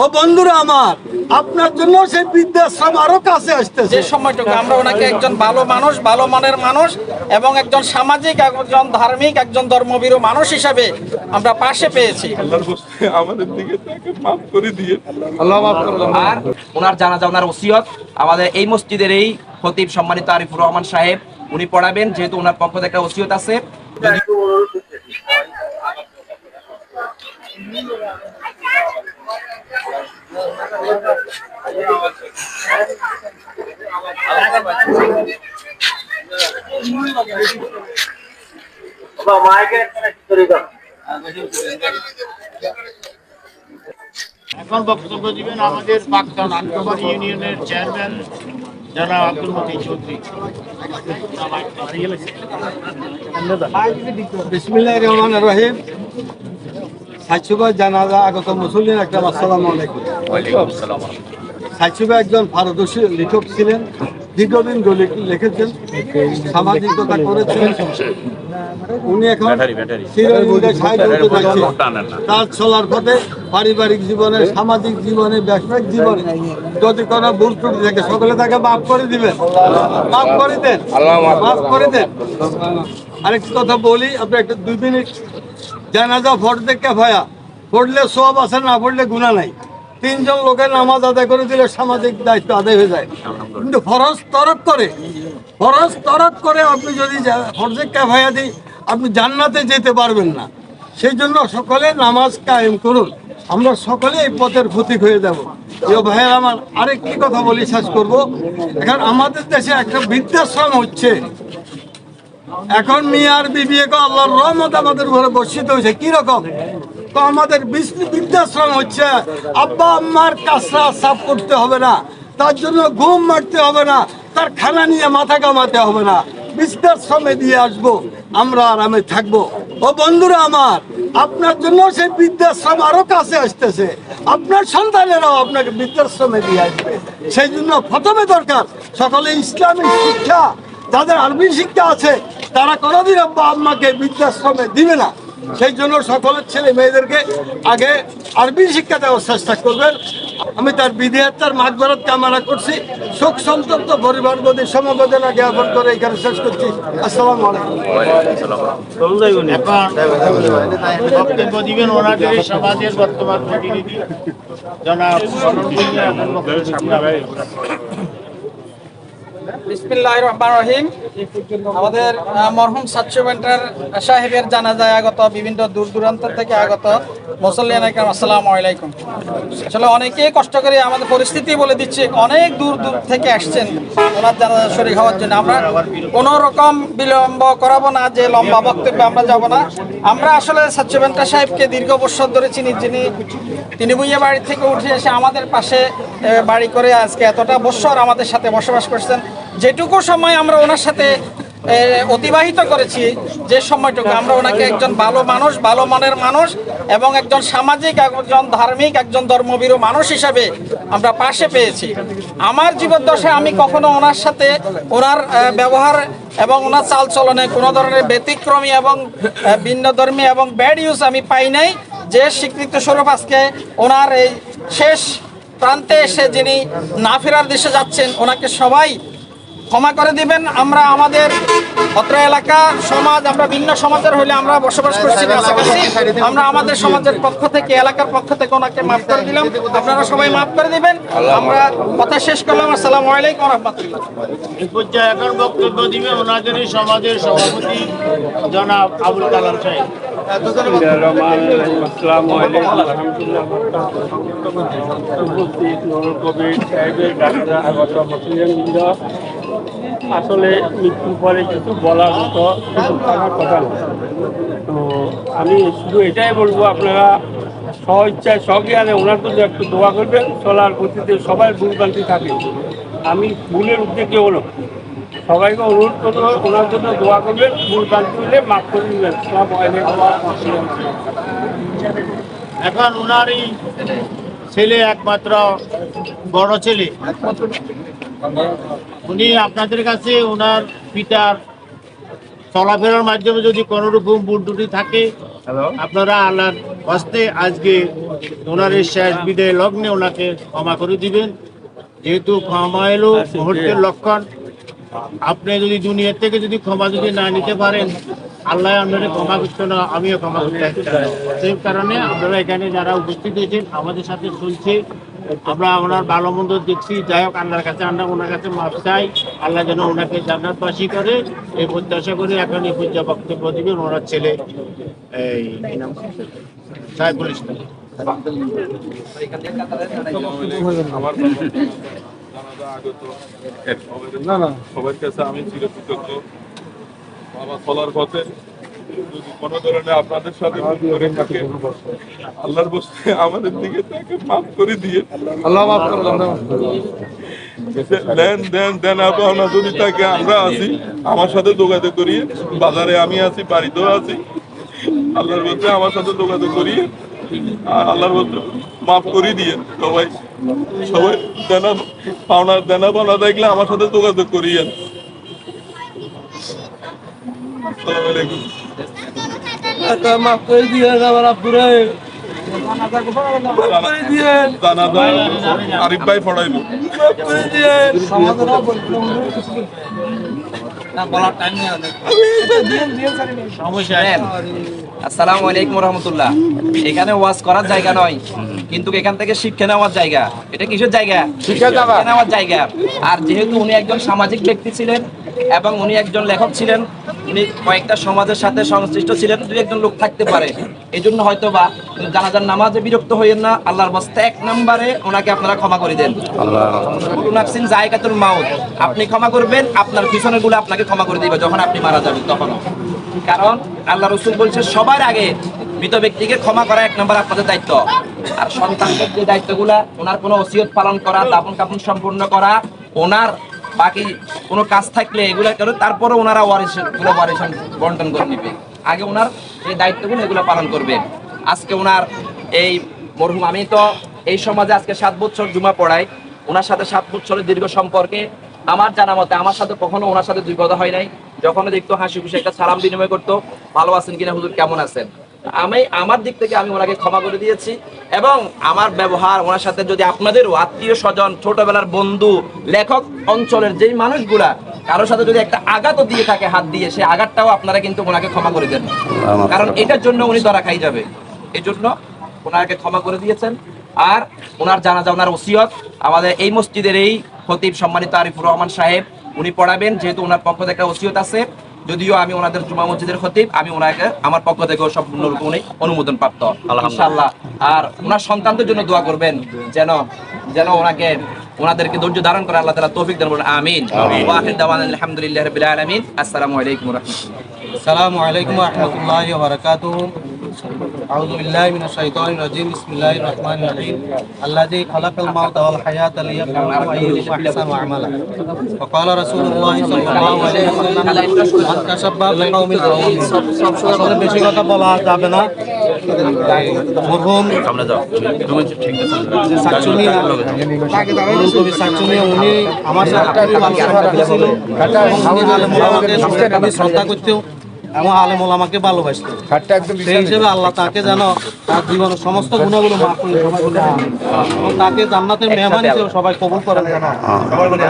ও বন্ধুরা আমার, আপনার জন্য সেই বৃদ্ধাশ্রম আরো কাছে আসতেছে। যে সময়টুকু আমরা ওনাকে একজন ভালো মানুষ, ভালো মনের মানুষ এবং একজন সামাজিক, একজন ধার্মিক, একজন ধর্মভীরু মানুষ হিসাবে আমরা পাশে পেয়েছি। আমাদের দিকে মাফ করে দিয়ে আল্লাহ মাফ করুন। আর ওনার জানাজা, ওনার ওসিয়ত আমাদের এই মসজিদের এই খতিব সম্মানিত আরিফুর রহমান সাহেব উনি পড়াবেন, যেহেতু ওনার পক্ষ থেকে একটা ওসিয়ত আছে। এখন বক্তব্য দিবেন আমাদের প্রাক্তন আন্তঃ ইউনিয়নের চেয়ারম্যান জনাব আব্দুল মতিন চৌধুরী। বিসমিল্লাহির রহমানির রহিম। সাইসুবা জানাজা আগত মুসল্লিন একরাম, আসসালামু আলাইকুম। সাইসুবা একজন পারদর্শী লেখক ছিলেন, দীর্ঘদিন লিখেছেন, সামাজিকতা করেছেন। উনি এখন চিরদিনের সাহিত্য যাচ্ছেন। তার চলার পথে পারিবারিক জীবনে, সামাজিক জীবনে, ব্যবসায়িক জীবনে যদি কোনো ভুল ত্রুটি থাকে সকলে তাকে মাফ করে দিবেন, মাফ করে দেন, মাফ করে দেন। আরেকটি কথা বলি, আপনি একটা 2 মিনিট। জানাজা ফরজে কিফায়া, পড়লে সওয়াব আছে, না পড়লে গুনাহ নাই। 3 জন লোকের নামাজ আদায় করে দিলে সামাজিক দায়িত্ব আদায় হয়ে যায়। কিন্তু ফরজ তরক করে আপনি যদি ফরজে কিফায়া দিই, আপনি জান্নাতে যেতে পারবেন না। সেই জন্য সকলে নামাজ কায়েম করুন, আমরা সকলে এই পথের প্রতীক হয়ে যাব। প্রিয় ভাইয়ের আমার, আরেকটি কথা বলি, শেষ করব। এখন আমাদের দেশে একটা বৃদ্ধাশ্রম হচ্ছে। এখন মিয়ার বিবিকে আল্লাহর রহমত আমাদের ঘরে বর্ষিত হয়েছে। কি রকম? তো আমাদের বৃদ্ধাশ্রম হচ্ছে, আব্বা আম্মার কাঁচরা সাফ করতে হবে না, তার জন্য ঘুম মারতে হবে না, তার খানা নিয়ে মাথা কামাতে হবে না, বৃদ্ধাশ্রমে দিয়ে আসবো, আমরা আরামে থাকবো। ও বন্ধুরা আমার, আপনার জন্য সেই বৃদ্ধাশ্রম আরো কাছে আসতেছে। আপনার সন্তানেরাও আপনাকে বৃদ্ধাশ্রমে দিয়ে আসবে। সেই জন্য প্রথমে দরকার সকলে ইসলামিক শিক্ষা, যাদের আরবি শিক্ষা আছে তারা কোনোদিন আব্বা আম্মাকে বৃদ্ধাশ্রমে দিবে না। সেই জন্য সকলের ছেলে মেয়েদেরকে আগে আরবি শিক্ষা দেওয়ার চেষ্টা করবেন। আমি তার বিদেহের তার মাগফিরাত কামনা করছি। শোক সন্তপ্ত পরিবার প্রতি সমবেদনা জ্ঞাপন করে এখানে শেষ করছি। আসসালামু আলাইকুম। এখন বক্তব্য দিবেন ওনাদের সমাজের বর্তমান প্রতিনিধি জনাব বিসমিল্লাহির রহমানির রহিম। আমাদের মরহুম সাচ্চুবেন্টার সাহেবের জানাজায় আগত বিভিন্ন দূর দূরান্ত থেকে আগত মুসল্লিয়ান একরাম, আসসালামু আলাইকুম। আসলে অনেকেই কষ্ট করে, আমাদের পরিস্থিতি বলে দিচ্ছে, অনেক দূর দূর থেকে আসছেন ওনার জানাজা শরীক হওয়ার জন্য। আমরা কোনো রকম বিলম্ব করাবো না, যে লম্বা বক্তব্যে আমরা যাব না। আমরা আসলে সাচ্চুবেন্টার সাহেবকে দীর্ঘ বছর ধরে চিনি, তিনি বুইয়া বাড়ি থেকে উঠে এসে আমাদের পাশে বাড়ি করে আজকে এতটা বছর আমাদের সাথে বসবাস করছেন। যেটুকু সময় আমরা ওনার সাথে অতিবাহিত করেছি, যে সময়টুকু আমরা ওনাকে একজন ভালো মানুষ, ভালো মনের মানুষ এবং একজন সামাজিক, একজন ধার্মিক, একজন ধর্মভীরু মানুষ হিসাবে আমরা পাশে পেয়েছি। আমার জীবদ্দশায় আমি কখনো ওনার সাথে ওনার ব্যবহার এবং ওনার চালচলনে কোনো ধরনের ব্যতিক্রমী এবং ভিন্নধর্মী এবং ব্যাড ইউজ আমি পাই নাই। যে স্বীকৃতি স্বরূপ আজকে ওনার এই শেষ প্রান্তে এসে যিনি না ফেরার দেশে যাচ্ছেন, ওনাকে সবাই ক্ষমা করে দিবেন। আমরা আমাদের অত্র এলাকা সমাজ, আমরা ভিন্ন সমাজের হইলে আমরা বসবাস করছি কাছাকাছি, আমরা আমাদের সমাজের পক্ষ থেকে, এলাকার পক্ষ থেকে ওনাকে মাফ করে দিলাম। আপনারা সবাই মাফ করে দিবেন। আমরা কথা শেষ করলাম। আসসালামু আলাইকুম ওয়া রাহমাতুল্লাহ। এই পর্যায়ে এখন বক্তব্য দিবেন ওনাদের সমাজের সভাপতি জনাব আবুল কালাম সাহেব। আসসালামু আলাইকুম আলহামদুলিল্লাহ। আসলে মৃত্যুর পরে কিছু বলার মতো কিছু থাকার কথা না। তো আমি শুধু এটাই বলবো, আপনারা স্বইচ্ছায় স্বজ্ঞানে ওনার জন্য একটু দোয়া করবেন। চলার গতিতে সবাই ভুলভ্রান্তি থাকে, আমি ভুলের উদ্যোগে হলো সবাইকে অনুরোধ করবো ওনার জন্য দোয়া করবেন, ভুলভ্রান্তি হলে মাফ করে দিবেন। এখন ওনারই ছেলে, একমাত্র বড় ছেলে, উনি আপনাদের কাছে ওনার পিতার চলাফেরার মাধ্যমে যদি কোনো রকম ভুল ত্রুটি থাকে আপনারা আল্লাহর বাস্তে আজকে ওনার এই শেষ বিদায় লগ্নে ওনাকে ক্ষমা করে দিবেন। যেহেতু ক্ষমা এলো মুহূর্তের লক্ষণ, আপনি যদি দুনিয়া থেকে যদি ক্ষমা যদি না নিতে পারেন, আল্লাহ আপনারা ক্ষমা করতে না, আমিও ক্ষমা করতে চাই। সেই কারণে আপনারা এখানে যারা উপস্থিত হয়েছেন আমাদের সাথে চলছে, আমরা ওনার ভালো মন্দ দেখছি। যাই হোক, আল্লাহর কাছে আমরা ওনার কাছে মাফ চাই, আল্লাহ যেন ওনাকে জান্নাতবাসী করে এই প্রত্যাশা করে এখন এই পূজা বক্তব্য দিবেন ওনার ছেলে এই কি নাম? সাইফুল ইসলাম। আমার সবার কাছে আমি চিরকৃতজ্ঞ। বাবা চলার পথে যদি কোনো ধরনের আপনাদের সাথে ভুল করে থাকে, আল্লাহর বস্তে আমাদের দিকে তাকে মাফ করে দিয়ে আল্লাহ মাফ দেন দেন দেন পাওনা যদি তাকে আমরা আছি, আমার সাথে যোগাযোগ করিয়ে, বাজারে আমি আছি, বাড়িতেও আছি, আল্লাহর বস্তে আমার সাথে যোগাযোগ করিয়ে আল্লাহর বস্তে মাফ করে দিয়ে সবাই সবাই দেনা পাওনা দেখলে আমার সাথে যোগাযোগ করিয়েন। মাফ করে দিয়ে আমার আব্বুরে আরিফ ভাই পড়াইব। আসসালামু আলাইকুম রহমতুল্লাহ। এখানে ওয়াজ করার জায়গা নয়, কিন্তু এখান থেকে শিক্ষা নেওয়ার জায়গা। এটা কিসের জায়গা? শিক্ষা নেওয়ার জায়গা। আর যেহেতু উনি একজন সামাজিক ব্যক্তি ছিলেন এবং উনি একজন লেখক ছিলেন, উনি কয়েকটা সমাজের সাথে সংশ্লিষ্ট ছিলেন, দুই একজন লোক থাকতে পারে, এই জন্য হয়তো বা জানাজার নামাজে বিরক্ত হইয়েন না। আল্লাহর বাস্তে 1 নম্বরে ওনাকে আপনারা ক্ষমা করে দেন। কুল্লু নাফসিন যায়কাতুল মাউত, আপনি ক্ষমা করবেন, আপনার পিছনের গুলো আপনাকে ক্ষমা করে দিবে যখন আপনি মারা যাবেন তখনও। কারণ আল্লাহ রাসূল বলছে সবার আগে মৃত ব্যক্তিকে ক্ষমা করা 1 নম্বর আপনাদের দায়িত্ব। আর সন্তানদের যে দায়িত্বগুলা, ওনার কোনো ওসিয়ত পালন করা, দাফন কাফন সম্পূর্ণ করা, ওনার বাকি কোনো কাজ থাকলে এগুলা করে তারপরে ওনারা ওয়ারিশান বন্টন করে নেবে। আগে ওনার এই দায়িত্বগুলো এগুলো পালন করবে। আজকে ওনার এই মরহুম, আমি তো এই সমাজে আজকে 7 বছর জুমা পড়াই, ওনার সাথে 7 বছরের দীর্ঘ সম্পর্কে আমার জানা মতে আমার সাথে কখনো ওনার সাথে দুই কথা হয় নাই। যখন দেখতো হাসি খুশি একটা সালাম বিনিময় করতো, ভালো আছেন কিনা হুজুর, কেমন আছেন। আমি আমার দিক থেকে আমি ওনাকে ক্ষমা করে দিয়েছি এবং আমার ব্যবহার ওনার সাথে যদি আপনাদেরও আত্মীয় স্বজন, ছোটবেলার বন্ধু, লেখক অঞ্চলের যেই মানুষগুলা কারোর সাথে যদি একটা আঘাতও দিয়ে থাকে হাত দিয়ে, সেই আঘাতটাও আপনারা কিন্তু ওনাকে ক্ষমা করে দেন, কারণ এটার জন্য উনি ধরা খাই যাবে। এই জন্য ওনাকে ক্ষমা করে দিয়েছেন। আর ওনার জানাজা, ওনার ওসিয়ত আমাদের এই মসজিদের এই খতিব সম্মানিত আরিফুর রহমান সাহেব উনি পড়াবেন। যেহেতু ওনার পক্ষ থেকে একটা ওসিয়ত আছে, যদিও আমি ওনাদের জুমা মসজিদের খতিব, আমি ওনাকে আমার পক্ষ থেকে সম্পূর্ণরূপে উনি অনুমোদন প্রাপ্ত ইনশাআল্লাহ। আর ওনার সন্তানদের জন্য দোয়া করবেন যেন যেন ওনাদেরকে ধৈর্য ধারণ করে আল্লাহ তাআলা তৌফিক দান করুন। আমিন। ওয়া আখির দাওয়ানা আলহামদুলিল্লাহি রাব্বিল আলামিন। আসসালামু আলাইকুম ওয়া রাহমাতুল্লাহ। আসসালামু আলাইকুম ওয়া রাহমাতুল্লাহি ওয়া বারাকাতুহু। আউযু বিল্লাহি মিনাশ শাইতানির রাজিম। বিসমিল্লাহির রাহমানির রাহিম। আল্লাযী খালাকাল মাউতা ওয়াল হায়াতা লিয়াবলুয়াকুম আইয়ুকুম আহসানু আমালা। ওয়া ক্বালা রাসূলুল্লাহি সাল্লাল্লাহু আলাইহি ওয়াসাল্লাম মান তাশাব্বাহা বিকাউমিন ফাহুয়া আসলে বেশি কথা বলা যাবে না। মরহুম সামনে যাও, তুমি ঠিক আছে। সাকচুনি মরহুম কবি সাকচুনি উনি আমার সাথে খুব ভালো সম্পর্ক ছিল। আমি শ্রদ্ধা করতেও এবং আলেম ওলামাকে ভালোবাসতো। সেই হিসেবে আল্লাহ তাকে যেন তার জীবনের সমস্ত গুণাগুলো মাফ করে সবাই বলে এবং তাকে জান্নাতের মেহমান হিসেবে সবাই কবুল করেন যেন সবাই বলে